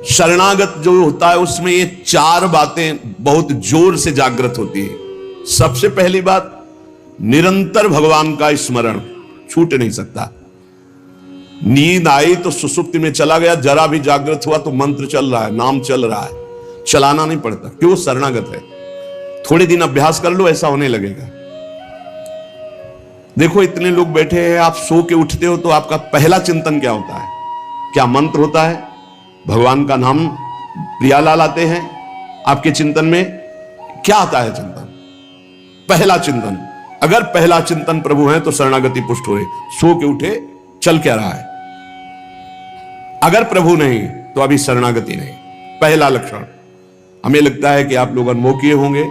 शरणागत जो होता है उसमें ये चार बातें बहुत जोर से जागृत होती है। सबसे पहली बात, निरंतर भगवान का स्मरण छूट नहीं सकता। नींद आई तो सुसुप्ति में चला गया, जरा भी जागृत हुआ तो मंत्र चल रहा है, नाम चल रहा है, चलाना नहीं पड़ता। क्यों? शरणागत है। थोड़े दिन अभ्यास कर लो, ऐसा होने लगेगा। देखो इतने लोग बैठे हैं, आप सो के उठते हो तो आपका पहला चिंतन क्या होता है? क्या मंत्र होता है? भगवान का नाम प्रियालाल आते हैं आपके चिंतन में? क्या आता है चिंतन? पहला चिंतन। अगर पहला चिंतन प्रभु है तो शरणागति पुष्ट हुए। सो के उठे, चल क्या रहा है? अगर प्रभु नहीं तो अभी शरणागति नहीं। पहला लक्षण। हमें लगता है कि आप लोग अनमोकिए होंगे,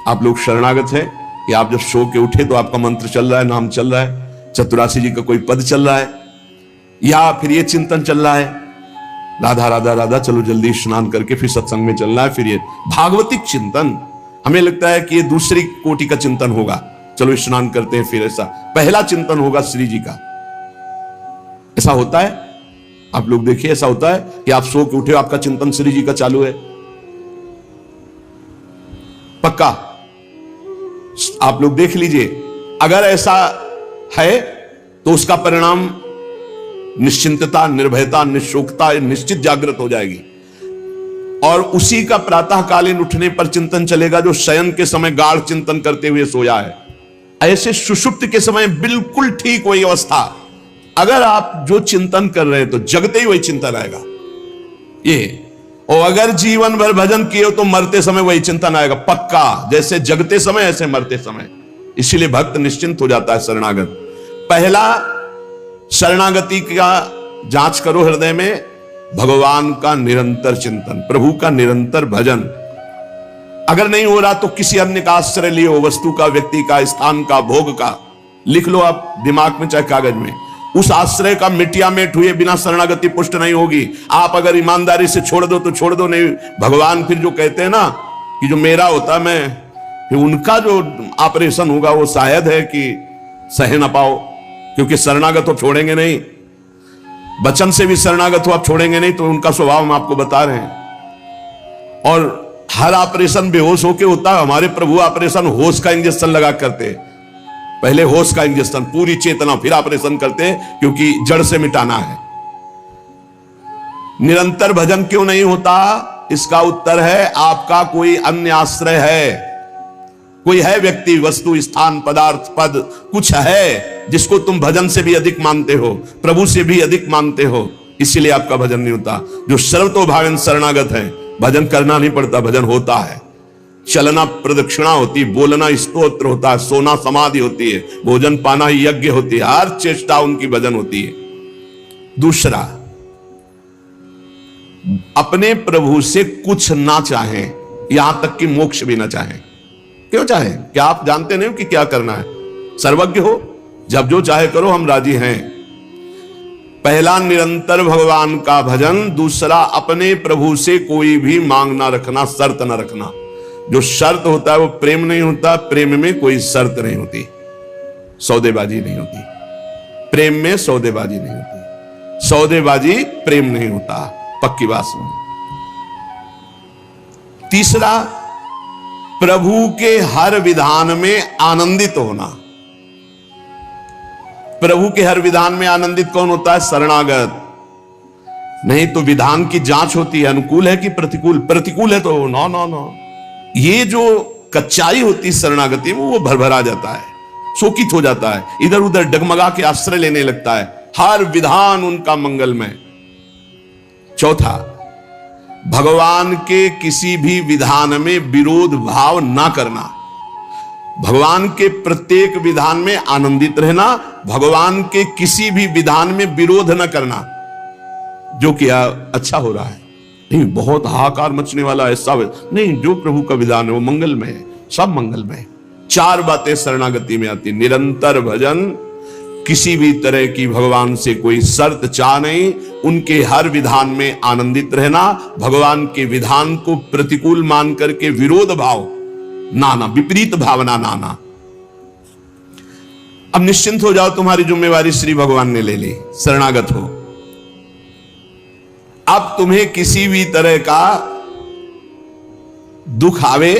आप लोग शरणागत हैं कि आप जब सो के उठे तो आपका मंत्र चल रहा है, नाम चल रहा है, चतुरासी जी का कोई पद चल रहा है, या फिर ये चिंतन चल रहा है, राधा राधा राधा, चलो जल्दी स्नान करके फिर सत्संग में चलना है। फिर ये भागवतिक चिंतन, हमें लगता है कि ये दूसरी कोटि का चिंतन होगा, चलो स्नान करते हैं फिर। ऐसा पहला चिंतन होगा श्री जी का। ऐसा होता है? आप लोग देखिए, ऐसा होता है कि आप सो के उठे, आपका चिंतन श्री जी का चालू है? पक्का? आप लोग देख लीजिए, अगर ऐसा है तो उसका परिणाम निश्चिंतता, निर्भयता, निशोकता निश्चित जागृत हो जाएगी। और उसी का प्रातःकालीन उठने पर चिंतन चलेगा जो शयन के समय गाढ़ चिंतन करते हुए सोया है। ऐसे सुषुप्त के समय बिल्कुल ठीक वही अवस्था। अगर आप जो चिंतन कर रहे हैं तो जगते ही वही चिंतन आएगा ये। और अगर जीवन भर भजन किए हो तो मरते समय वही चिंतन आएगा पक्का। जैसे जगते समय ऐसे मरते समय। इसीलिए भक्त निश्चिंत हो जाता है शरणागत। पहला, शरणागति का जांच करो हृदय में, भगवान का निरंतर चिंतन, प्रभु का निरंतर भजन। अगर नहीं हो रहा तो किसी अन्य का आश्रय लियो, वस्तु का, व्यक्ति का, स्थान का, भोग का। लिख लो आप दिमाग में चाहे कागज में। उस आश्रय का मिटिया मेट हुए बिना शरणागति पुष्ट नहीं होगी। आप अगर ईमानदारी से छोड़ दो तो छोड़ दो, नहीं भगवान फिर जो कहते हैं ना कि जो मेरा होता मैं, फिर उनका जो ऑपरेशन होगा वो शायद है कि सह ना पाओ, क्योंकि शरणागत हो छोड़ेंगे नहीं। वचन से भी शरणागत हो आप छोड़ेंगे नहीं, तो उनका स्वभाव हम आपको बता रहे हैं। और हर ऑपरेशन बेहोश होके होता है। हमारे प्रभु ऑपरेशन होश का इंजेक्शन लगा करते, पहले होश का इंजेक्शन, पूरी चेतना, फिर ऑपरेशन करते हैं, क्योंकि जड़ से मिटाना है। निरंतर भजन क्यों नहीं होता? इसका उत्तर है आपका कोई अन्य आश्रय है। कोई है व्यक्ति, वस्तु, स्थान, पदार्थ, पद, कुछ है जिसको तुम भजन से भी अधिक मानते हो, प्रभु से भी अधिक मानते हो, इसीलिए आपका भजन नहीं होता। जो सर्वतोभावेन शरणागत है, भजन करना नहीं पड़ता, भजन होता है। चलना प्रदक्षिणा होती है, बोलना स्तोत्र होता है, सोना समाधि होती है, भोजन पाना यज्ञ होती है, हर चेष्टा उनकी भजन होती है। दूसरा, अपने प्रभु से कुछ ना चाहें, यहां तक कि मोक्ष भी ना चाहें। क्यों चाहें? क्या आप जानते नहीं हो कि क्या करना है? सर्वज्ञ हो, जब जो चाहे करो, हम राजी हैं। पहला, निरंतर भगवान का भजन। दूसरा, अपने प्रभु से कोई भी मांग ना रखना, शर्त ना रखना। जो शर्त होता है वो प्रेम नहीं होता। प्रेम में कोई शर्त नहीं होती, सौदेबाजी नहीं होती। प्रेम में सौदेबाजी नहीं होती, सौदेबाजी प्रेम नहीं होता, पक्की बात सुनो। तीसरा, प्रभु के हर विधान में आनंदित होना। प्रभु के हर विधान में आनंदित कौन होता है? शरणागत। नहीं तो विधान की जांच होती है, अनुकूल है कि प्रतिकूल। प्रतिकूल है तो नो नो नो। ये जो कच्चाई होती है शरणागति में, वो भरभरा जाता है, शोकित हो जाता है, इधर उधर डगमगा के आश्रय लेने लगता है। हर विधान उनका मंगलमय। चौथा, भगवान के किसी भी विधान में विरोध भाव ना करना। भगवान के प्रत्येक विधान में आनंदित रहना, भगवान के किसी भी विधान में विरोध न करना। जो किया अच्छा हो रहा है, नहीं बहुत हाहाकार मचने वाला है, सब नहीं, जो प्रभु का विधान है वो मंगलमय है, सब मंगलमय है। चार बातें शरणागति में आती। निरंतर भजन, किसी भी तरह की भगवान से कोई शर्त चाह नहीं, उनके हर विधान में आनंदित रहना, भगवान के विधान को प्रतिकूल मान करके विरोध भाव नाना, विपरीत भावना नाना। अब निश्चिंत हो जाओ, तुम्हारी जिम्मेवारी श्री भगवान ने ले ली, शरणागत हो। अब तुम्हें किसी भी तरह का दुख आवे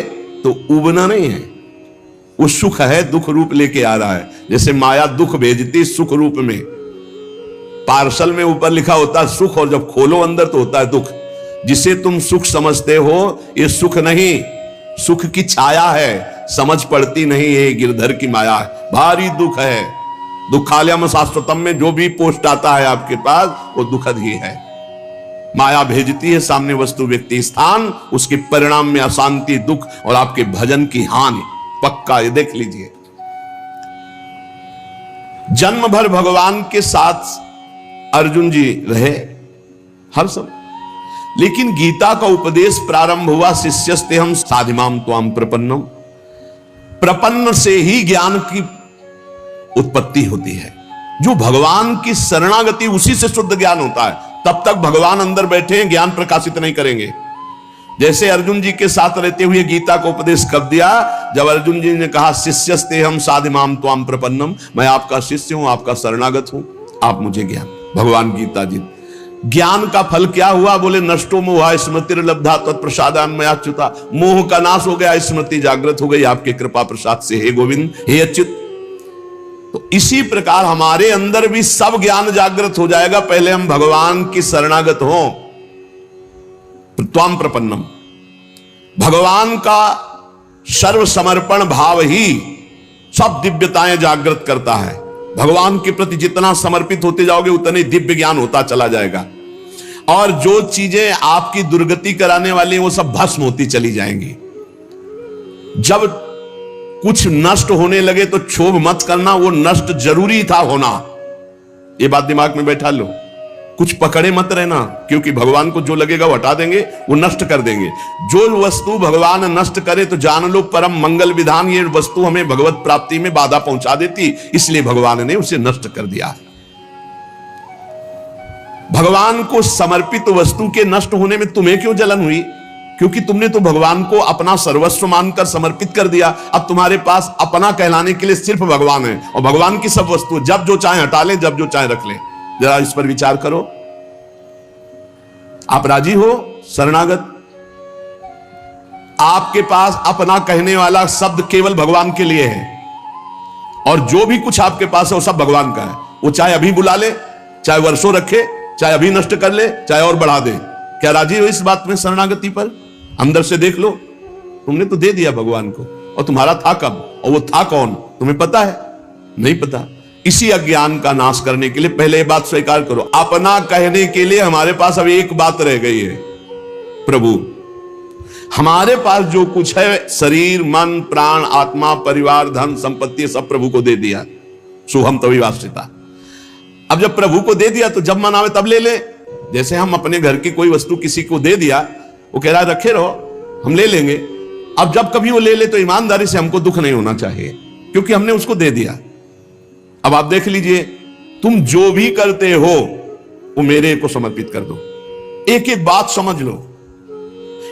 तो उबना नहीं है। वो सुख है, दुख रूप लेके आ रहा है। जैसे माया दुख भेजती सुख रूप में, पार्सल में ऊपर लिखा होता है सुख, और जब खोलो अंदर तो होता है दुख। जिसे तुम सुख समझते हो ये सुख नहीं, सुख की छाया है, समझ पड़ती नहीं, ये गिरधर की माया है, भारी दुख है। दुखालयम शाश्वतम में जो भी पोस्ट आता है आपके पास वो दुखद ही है। माया भेजती है सामने वस्तु व्यक्ति स्थान, उसके परिणाम में अशांति, दुख और आपके भजन की हानि पक्का। ये देख लीजिए, जन्म भर भगवान के साथ अर्जुन जी रहे हर समय, लेकिन गीता का उपदेश प्रारंभ हुआ शिष्यस्ते हम साधिमाम त्वाम प्रपन्नम। प्रपन्न से ही ज्ञान की उत्पत्ति होती है। जो भगवान की शरणागति, उसी से शुद्ध ज्ञान होता है। तब तक भगवान अंदर बैठे हैं, ज्ञान प्रकाशित नहीं करेंगे। जैसे अर्जुन जी के साथ रहते हुए गीता का उपदेश कब दिया? जब अर्जुन जी ने कहा शिष्यस्ते हम साधिमाम त्वाम प्रपन्नम, मैं आपका शिष्य हूं, आपका शरणागत हूं, आप मुझे ज्ञान। भगवान गीता जी, ज्ञान का फल क्या हुआ? बोले नष्टो मोह स्मृतिर्लब्धा तत्प्रसादान्मयाच्युता। मोह का नाश हो गया, स्मृति जागृत हो गई आपके कृपा प्रसाद से, हे गोविंद, हे अच्युत। तो इसी प्रकार हमारे अंदर भी सब ज्ञान जागृत हो जाएगा, पहले हम भगवान की शरणागत हो। त्वाम प्रपन्नम, भगवान का सर्व समर्पण भाव ही सब दिव्यताएं जागृत करता है। भगवान के प्रति जितना समर्पित होते जाओगे उतने दिव्य ज्ञान होता चला जाएगा, और जो चीजें आपकी दुर्गति कराने वाली वो सब भस्म होती चली जाएंगी। जब कुछ नष्ट होने लगे तो क्षोभ मत करना, वो नष्ट जरूरी था होना, ये बात दिमाग में बैठा लो। कुछ पकड़े मत रहना, क्योंकि भगवान को जो लगेगा वो हटा देंगे, वो नष्ट कर देंगे। जो वस्तु भगवान नष्ट करे तो जान लो परम मंगल विधान, ये वस्तु हमें भगवत प्राप्ति में बाधा पहुंचा देती, इसलिए भगवान ने उसे नष्ट कर दिया। भगवान को समर्पित वस्तु के नष्ट होने में तुम्हें क्यों जलन हुई? क्योंकि तुमने तो भगवान को अपना सर्वस्व मानकर समर्पित कर दिया। अब तुम्हारे पास अपना कहलाने के लिए सिर्फ भगवान है, और भगवान की सब वस्तु जब जो चाहे हटा ले, जब जो चाहे रख ले। जरा इस पर विचार करो। आप राजी हो शरणागत? आपके पास अपना कहने वाला शब्द केवल भगवान के लिए है, और जो भी कुछ आपके पास है वो सब भगवान का है। वो चाहे अभी बुला ले, चाहे वर्षों रखे, चाहे अभी नष्ट कर ले, चाहे और बढ़ा दे। क्या राजी हो इस बात में शरणागति पर? अंदर से देख लो, तुमने तो दे दिया भगवान को, और तुम्हारा था कब, और वो था कौन, तुम्हें पता है? नहीं पता। इसी अज्ञान का नाश करने के लिए पहले ये बात स्वीकार करो, अपना कहने के लिए हमारे पास अब एक बात रह गई है, प्रभु। हमारे पास जो कुछ है, शरीर, मन, प्राण, आत्मा, परिवार, धन, संपत्ति, सब प्रभु को दे दिया। शुभम तभी वास्तिता। अब जब प्रभु को दे दिया तो जब मन आवे तब ले ले। जैसे हम अपने घर की कोई वस्तु किसी को दे दिया, वो कह रहा है रखे रहो, हम ले लेंगे। अब जब कभी वो ले ले तो ईमानदारी से हमको दुख नहीं होना चाहिए, क्योंकि हमने उसको दे दिया। अब आप देख लीजिए, तुम जो भी करते हो वो मेरे को समर्पित कर दो। एक एक बात समझ लो।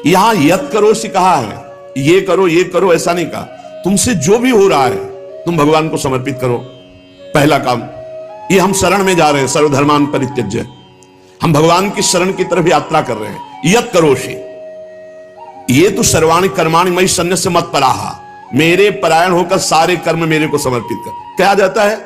यहां यत करो से कहा है, ये करो ऐसा नहीं कहा। तुमसे जो भी हो रहा है तुम भगवान को समर्पित करो। पहला काम ये, हम शरण में जा रहे हैं, सर्वधर्मान परित्यज्य। हम भगवान की शरण की तरफ यात्रा कर रहे हैं। यत करोषि, ये तो सर्वाणि कर्माणि मयि सन्न्यस्य मत्पराः, मेरे परायण होकर सारे कर्म मेरे को समर्पित कर। क्या जाता है?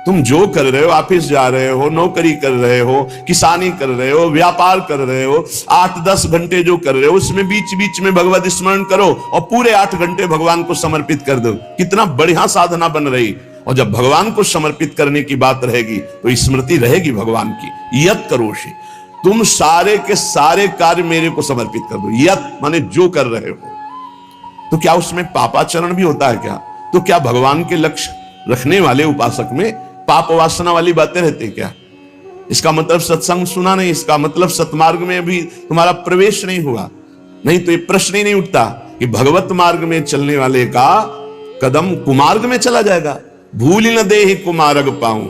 तुम जो कर रहे हो, ऑफिस जा रहे हो, नौकरी कर रहे हो, किसानी कर रहे हो, व्यापार कर रहे हो, 8-10 घंटे जो कर रहे हो उसमें बीच बीच में भगवत स्मरण करो, और पूरे 8 घंटे भगवान को समर्पित कर दो। कितना बढ़िया साधना बन रही। और जब भगवान को समर्पित करने की बात रहेगी तो स्मृति रहेगी भगवान की। यत करोषि, तुम सारे के सारे कार्य मेरे को समर्पित कर दो। यत माने जो कर रहे हो। तो क्या उसमें पापाचरण भी होता है क्या? तो क्या भगवान के लक्ष्य रखने वाले उपासक में पाप वासना वाली बातें रहती क्या? इसका मतलब सत्संग सुना नहीं, इसका मतलब सतमार्ग में भी तुम्हारा प्रवेश नहीं हुआ। नहीं तो ये प्रश्न ही नहीं उठता कि भगवत मार्ग में चलने वाले का कदम कुमार्ग में चला जाएगा। भूल न दे ही कुमार्ग पाऊं।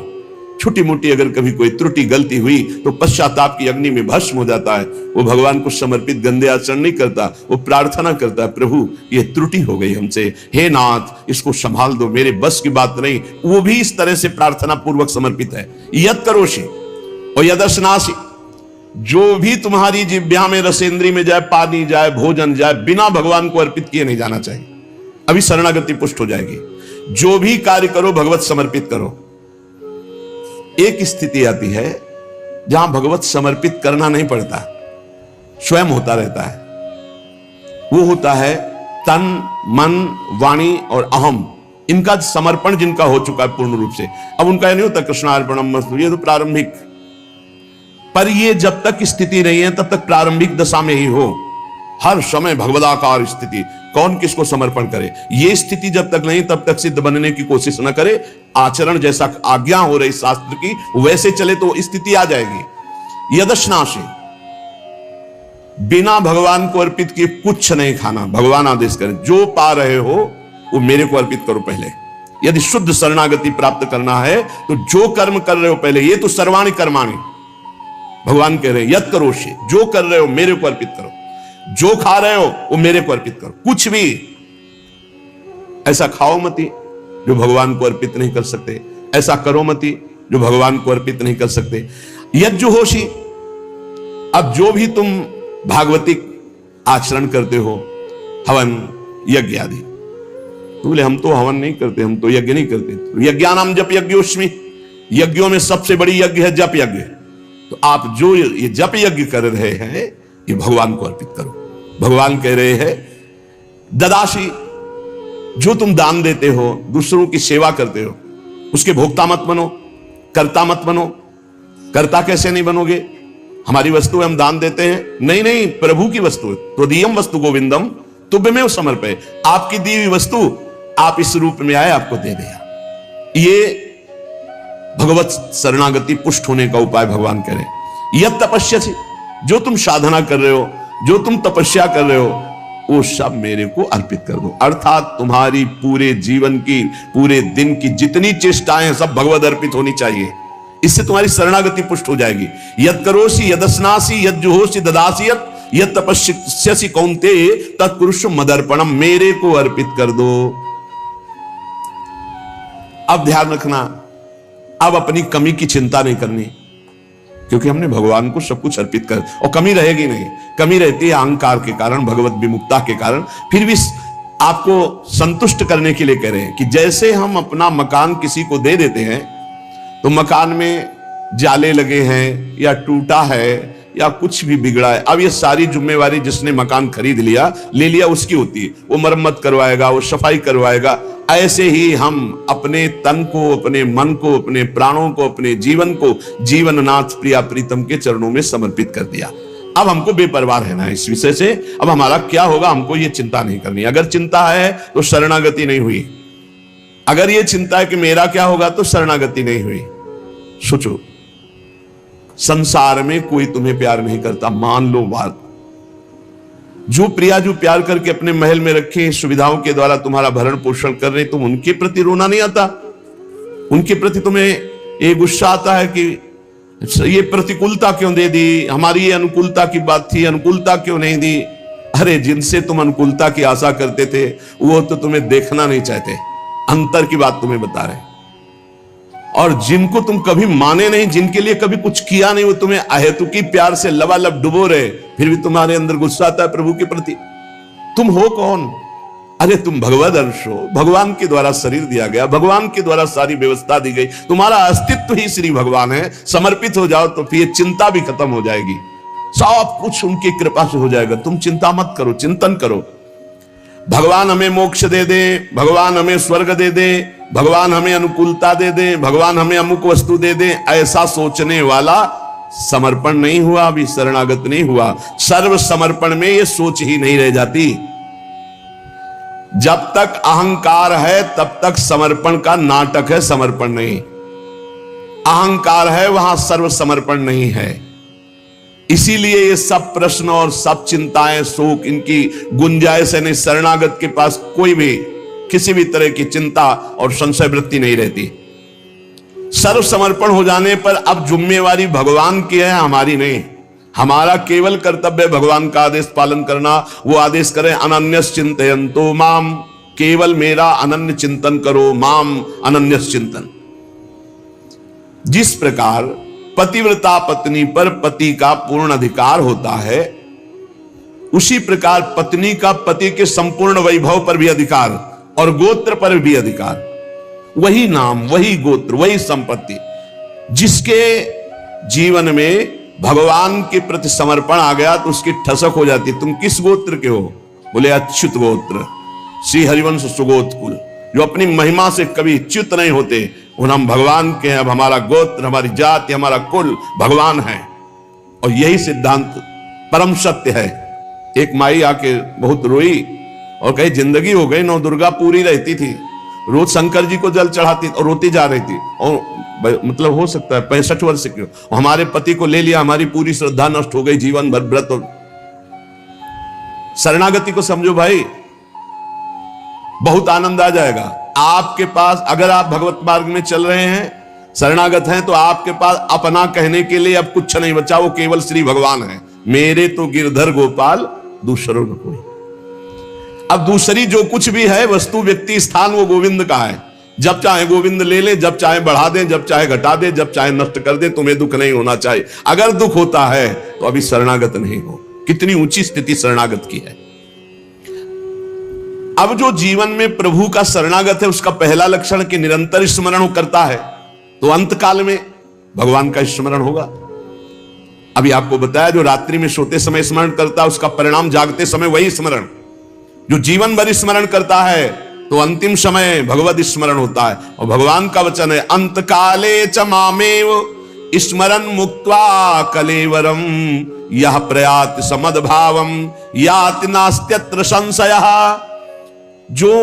छोटी मोटी अगर कभी कोई त्रुटि गलती हुई तो पश्चाताप की अग्नि में भस्म हो जाता है। वो भगवान को समर्पित गंदे आचरण नहीं करता, वो प्रार्थना करता है, प्रभु ये त्रुटि हो गई हमसे, हे नाथ इसको संभाल दो, मेरे बस की बात नहीं। वो भी इस तरह से प्रार्थना पूर्वक समर्पित है। यत करोषि और यदर्शनासि, जो भी तुम्हारी जिह्वा में, रसेंद्री में जाए, पानी जाए, भोजन जाए, बिना भगवान को अर्पित किए नहीं जाना चाहिए। अभी शरणागति पुष्ट हो जाएगी। जो भी कार्य करो भगवत समर्पित करो। एक स्थिति आती है जहां भगवत समर्पित करना नहीं पड़ता, स्वयं होता रहता है। वो होता है तन, मन, वाणी और अहम, इनका समर्पण जिनका हो चुका है पूर्ण रूप से। अब उनका नहीं होता कृष्णार्पणमस्तु, ये तो प्रारंभिक, पर ये जब तक स्थिति नहीं है तब तक प्रारंभिक दशा में ही हो। हर समय भगवदाकार स्थिति, कौन किसको समर्पण करे, ये स्थिति जब तक नहीं तब तक सिद्ध बनने की कोशिश न करे। आचरण जैसा आज्ञा हो रही शास्त्र की वैसे चले तो स्थिति आ जाएगी। यदश्नाशी, बिना भगवान को अर्पित किए कुछ नहीं खाना। भगवान आदेश करें जो पा रहे हो वो मेरे को अर्पित करो पहले। यदि शुद्ध शरणागति प्राप्त करना है तो जो कर्म कर रहे हो पहले, ये तो सर्वाणि कर्माणि भगवान कह रहे हैं, यत् करोषि, जो कर रहे हो मेरे को अर्पित करो। जो खा रहे हो वो मेरे को अर्पित करो। कुछ भी ऐसा खाओ मती जो भगवान को अर्पित नहीं कर सकते, ऐसा करो मती जो भगवान को अर्पित नहीं कर सकते। यज्जुहोषि, अब जो भी तुम भागवतिक आचरण करते हो, हवन यज्ञ आदि, तो बोले हम तो हवन नहीं करते, हम तो यज्ञ नहीं करते। यज्ञानाम जप यज्ञोस्मि, यज्ञों में सबसे बड़ी यज्ञ है जप यज्ञ। तो आप जो ये जप यज्ञ कर रहे हैं ये भगवान को अर्पित करो। भगवान कह रहे हैं ददाशी, जो तुम दान देते हो, दूसरों की सेवा करते हो, उसके भोक्ता मत बनो, कर्ता मत बनो। कर्ता कैसे नहीं बनोगे? हमारी वस्तु है, हम दान देते हैं, नहीं नहीं, प्रभु की वस्तु है। त्वदीयम वस्तु गोविंदम तुभ्यमेव समर्पये, आपकी दी हुई वस्तु आप इस रूप में आए, आपको दे दिया। ये भगवत शरणागति पुष्ट होने का उपाय भगवान करें। यह तपस्या से, जो तुम साधना कर रहे हो, जो तुम तपस्या कर रहे हो, वो सब मेरे को अर्पित कर दो। अर्थात तुम्हारी पूरे जीवन की, पूरे दिन की जितनी चेष्टाएं सब भगवत अर्पित होनी चाहिए। इससे तुम्हारी शरणागति पुष्ट हो जाएगी। यद करोषि यदस्नासि यज्जुहोषि ददासि यद तपस्यसि कौन्तेय तत्कुरुषु मदर्पणम, मेरे को अर्पित कर दो। अब ध्यान रखना, अब अपनी कमी की चिंता नहीं करनी, क्योंकि हमने भगवान को सब कुछ अर्पित कर, और कमी रहेगी नहीं। कमी रहती है अहंकार के कारण, भगवत विमुक्ता के कारण। फिर भी आपको संतुष्ट करने के लिए कह रहे हैं कि जैसे हम अपना मकान किसी को दे देते हैं तो मकान में जाले लगे हैं या टूटा है या कुछ भी बिगड़ा है, अब ये सारी जिम्मेवारी जिसने मकान खरीद लिया, ले लिया, उसकी होती है। वो मरम्मत करवाएगा, वो सफाई करवाएगा। ऐसे ही हम अपने तन को, अपने मन को, अपने प्राणों को, अपने जीवन को जीवननाथ प्रिया प्रीतम के चरणों में समर्पित कर दिया। अब हमको बेपरवाह रहना है इस विषय से। अब हमारा क्या होगा हमको ये चिंता नहीं करनी। अगर चिंता है तो शरणागति नहीं हुई। अगर ये चिंता है कि मेरा क्या होगा तो शरणागति नहीं हुई। सोचो, संसार में कोई तुम्हें प्यार नहीं करता, मान लो बात। जो प्रिया जो प्यार करके अपने महल में रखे, सुविधाओं के द्वारा तुम्हारा भरण पोषण कर रहे, तुम उनके प्रति रोना नहीं आता? उनके प्रति तुम्हें ये गुस्सा आता है कि ये प्रतिकूलता क्यों दे दी, हमारी ये अनुकूलता की बात थी, अनुकूलता क्यों नहीं दी? अरे जिनसे तुम अनुकूलता की आशा करते थे वो तो तुम्हें देखना नहीं चाहते, अंतर की बात तुम्हें बता रहे। और जिनको तुम कभी माने नहीं, जिनके लिए कभी कुछ किया नहीं, वो तुम्हें अहेतुकी प्यार से लबालब डुबो रहे, फिर भी तुम्हारे अंदर गुस्सा आता है प्रभु के प्रति। तुम हो कौन? अरे तुम भगवद अंश हो, भगवान के द्वारा शरीर दिया गया, भगवान के द्वारा सारी व्यवस्था दी गई, तुम्हारा अस्तित्व ही श्री भगवान है। समर्पित हो जाओ तो फिर चिंता भी खत्म हो जाएगी, सब कुछ उनकी कृपा से हो जाएगा। तुम चिंता मत करो, चिंतन करो। भगवान हमें मोक्ष दे दे, भगवान हमें स्वर्ग दे दे, भगवान हमें अनुकूलता दे दे, भगवान हमें अमुक वस्तु दे दे, ऐसा सोचने वाला समर्पण नहीं हुआ, अभी शरणागत नहीं हुआ। सर्व समर्पण में ये सोच ही नहीं रह जाती। जब तक अहंकार है तब तक समर्पण का नाटक है, समर्पण नहीं। अहंकार है वहां सर्व समर्पण नहीं है। इसीलिए ये सब प्रश्न और सब चिंताएं, शोक, इनकी गुंजाइश नहीं। शरणागत के पास कोई भी किसी भी तरह की चिंता और संशय वृत्ति नहीं रहती। सर्व समर्पण हो जाने पर अब जिम्मेवारी भगवान की है, हमारी नहीं। हमारा केवल कर्तव्य भगवान का आदेश पालन करना। वो आदेश करें अनन्यस चिंतयन्तो माम, केवल मेरा अनन्य चिंतन करो, माम अनन्यस चिंतन। जिस प्रकार पतिव्रता पत्नी पर पति का पूर्ण अधिकार होता है, उसी प्रकार पत्नी का पति के संपूर्ण वैभव पर भी अधिकार और गोत्र पर भी अधिकार। वही नाम, वही गोत्र, वही संपत्ति। जिसके जीवन में भगवान के प्रति समर्पण आ गया तो उसकी ठसक हो जाती। तुम किस गोत्र के हो? बोले अच्युत गोत्र, श्री हरिवंश सुगोत्र कुल, जो अपनी महिमा से कभी च्युत नहीं होते। उन हम भगवान के हैं। अब हमारा गोत्र, हमारी जाति, हमारा कुल भगवान है। और यही सिद्धांत परम सत्य है। एक माई आके बहुत रोई और कही जिंदगी हो गई, नौ दुर्गा पूरी रहती थी, रोज शंकर जी को जल चढ़ाती और रोती जा रही थी। और मतलब हो सकता है 65 वर्ष की, हमारे पति को ले लिया, हमारी पूरी श्रद्धा नष्ट हो गई, जीवन भर व्रत। और शरणागति को समझो भाई, बहुत आनंद आ जाएगा आपके पास। अगर आप भगवत मार्ग में चल रहे हैं, शरणागत हैं, तो आपके पास अपना कहने के लिए अब कुछ नहीं बचा, वो केवल श्री भगवान है। मेरे तो गिरधर गोपाल दूसरों न कोई। अब दूसरी जो कुछ भी है वस्तु, व्यक्ति, स्थान, वो गोविंद का है। जब चाहे गोविंद ले ले, जब चाहे बढ़ा दे, जब चाहे घटा दे, जब चाहे नष्ट कर दे। तुम्हें दुख नहीं होना चाहिए। अगर दुख होता है तो अभी शरणागत नहीं हो। कितनी ऊंची स्थिति शरणागत की है। अब जो जीवन में प्रभु का शरणागत है, उसका पहला लक्षण कि निरंतर स्मरण करता है, तो अंत काल में भगवान का स्मरण होगा। अभी आपको बताया, जो रात्रि में सोते समय स्मरण करता है, उसका परिणाम जागते समय वही स्मरण। जो जीवन भर स्मरण करता है तो अंतिम समय भगवत स्मरण होता है। और भगवान का वचन है, अंत काले च मामेव स्मरन मुक्त्वा कलेवरम यह प्रयात समद्भावम याति नास्त्यत्र संशयः। जो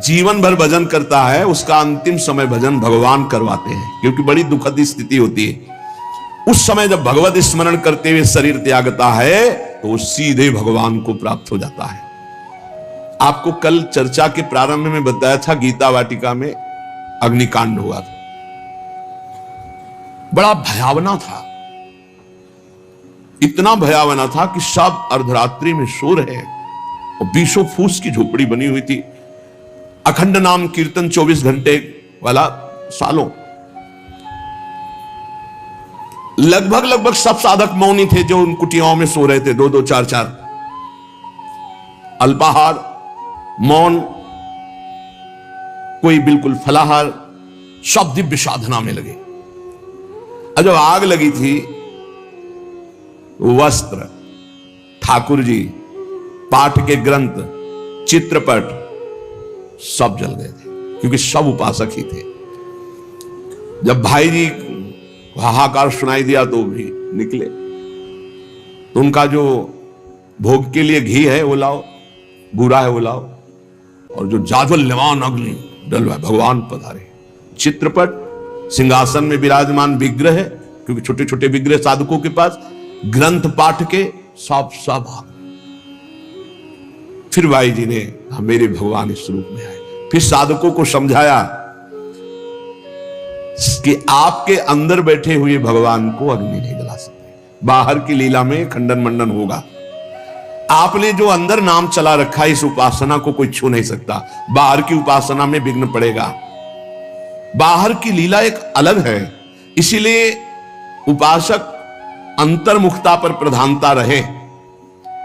जीवन भर भजन करता है, उसका अंतिम समय भजन भगवान करवाते हैं, क्योंकि बड़ी दुखद स्थिति होती है। उस समय जब भगवत स्मरण करते हुए शरीर त्यागता है तो सीधे भगवान को प्राप्त हो जाता है। आपको कल चर्चा के प्रारंभ में बताया था, गीता वाटिका में अग्निकांड हुआ था। बड़ा भयावना था, इतना भयावना था कि सब अर्धरात्रि में सो रहे और 20 फूस की झोपड़ी बनी हुई थी। अखंड नाम कीर्तन 24 घंटे वाला, सालों। लगभग सब साधक मौनी थे जो उन कुटियाओं में सो रहे थे, 2-2, 4-4। अल्पाहार, मौन, कोई बिल्कुल फलाहार, सब दिव्य साधना में लगे। अब जब आग लगी थी, वस्त्र, ठाकुर जी, पाठ के ग्रंथ, चित्रपट सब जल गए थे, क्योंकि सब उपासक ही थे। जब भाई जी हाहाकार सुनाई दिया तो भी निकले। तो उनका जो भोग के लिए घी है वो लाओ, बूरा है वो लाओ, और जो जाज्वल्यमान अग्नि डलवाए, भगवान पधारे। चित्रपट, सिंहासन में विराजमान विग्रह है, क्योंकि छोटे छोटे विग्रह साधकों के पास, ग्रंथ पाठ के सब आ। फिर भाई जी ने मेरे भगवान इस रूप में आए। फिर साधकों को समझाया कि आपके अंदर बैठे हुए भगवान को अग्नि नहीं जला सकते, बाहर की लीला में खंडन मंडन होगा। आपने जो अंदर नाम चला रखा है, इस उपासना को कोई छू नहीं सकता। बाहर की उपासना में विघ्न पड़ेगा। बाहर की लीला एक अलग है, इसीलिए उपासक अंतर्मुखता पर प्रधानता रहे।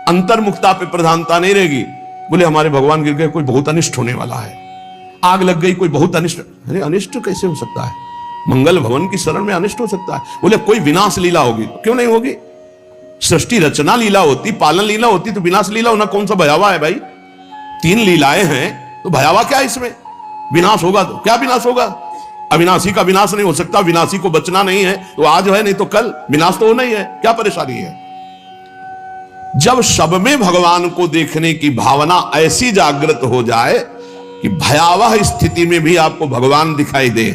अंतर्मुखता पर प्रधानता नहीं रहेगी, बोले हमारे भगवान गिर गए, कोई बहुत अनिष्ट होने वाला है, आग लग गई, कोई बहुत अनिष्ट। अरे अनिष्ट कैसे हो सकता है? मंगल भवन की शरण में अनिष्ट हो सकता है? बोले कोई विनाश लीला होगी। क्यों नहीं होगी? सृष्टि रचना लीला होती, पालन लीला होती, तो विनाश लीला होना कौन सा भयावा है भाई? 3 लीलाएं हैं तो भयावा क्या है इसमें? विनाश होगा तो क्या विनाश होगा? अविनाशी का विनाश नहीं हो सकता। विनाशी को बचना नहीं है तो आज है, नहीं तो कल विनाश तो होना ही है। क्या परेशानी है? जब सब में भगवान को देखने की भावना ऐसी जागृत हो जाए कि भयावह स्थिति में भी आपको भगवान दिखाई दे,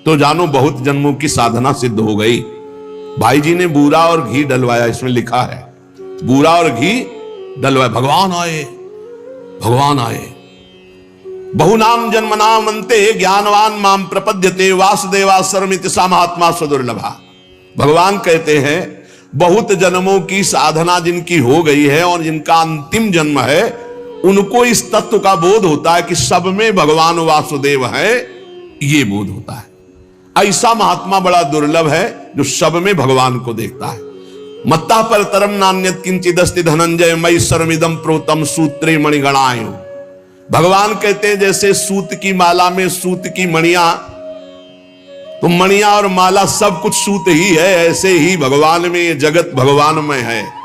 तो जानो बहुत जन्मों की साधना सिद्ध हो गई। भाई जी ने बूरा और घी डलवाया, इसमें लिखा है बूरा और घी डलवाया। भगवान आए, भगवान आए। बहुनाम जन्मनाम अन्ते ज्ञानवान माम प्रपद्यते वासुदेवा सर्वमिति सा महात्मा सुदुर्लभा। भगवान कहते हैं बहुत जन्मों की साधना जिनकी हो गई है और जिनका अंतिम जन्म है, उनको इस तत्व का बोध होता है कि सब में भगवान वासुदेव है। ये बोध होता है। ऐसा महात्मा बड़ा दुर्लभ है जो सब में भगवान को देखता है। मत्ता पर तरम नान्यत किंचिदस्ति धनंजय मई सर्वमिदं प्रोतम सूत्रे मणिगणाय। भगवान कहते हैं जैसे सूत की माला में सूत की मणियां, तो मणियां और माला सब कुछ सूत ही है, ऐसे ही भगवान में ये जगत भगवान में है।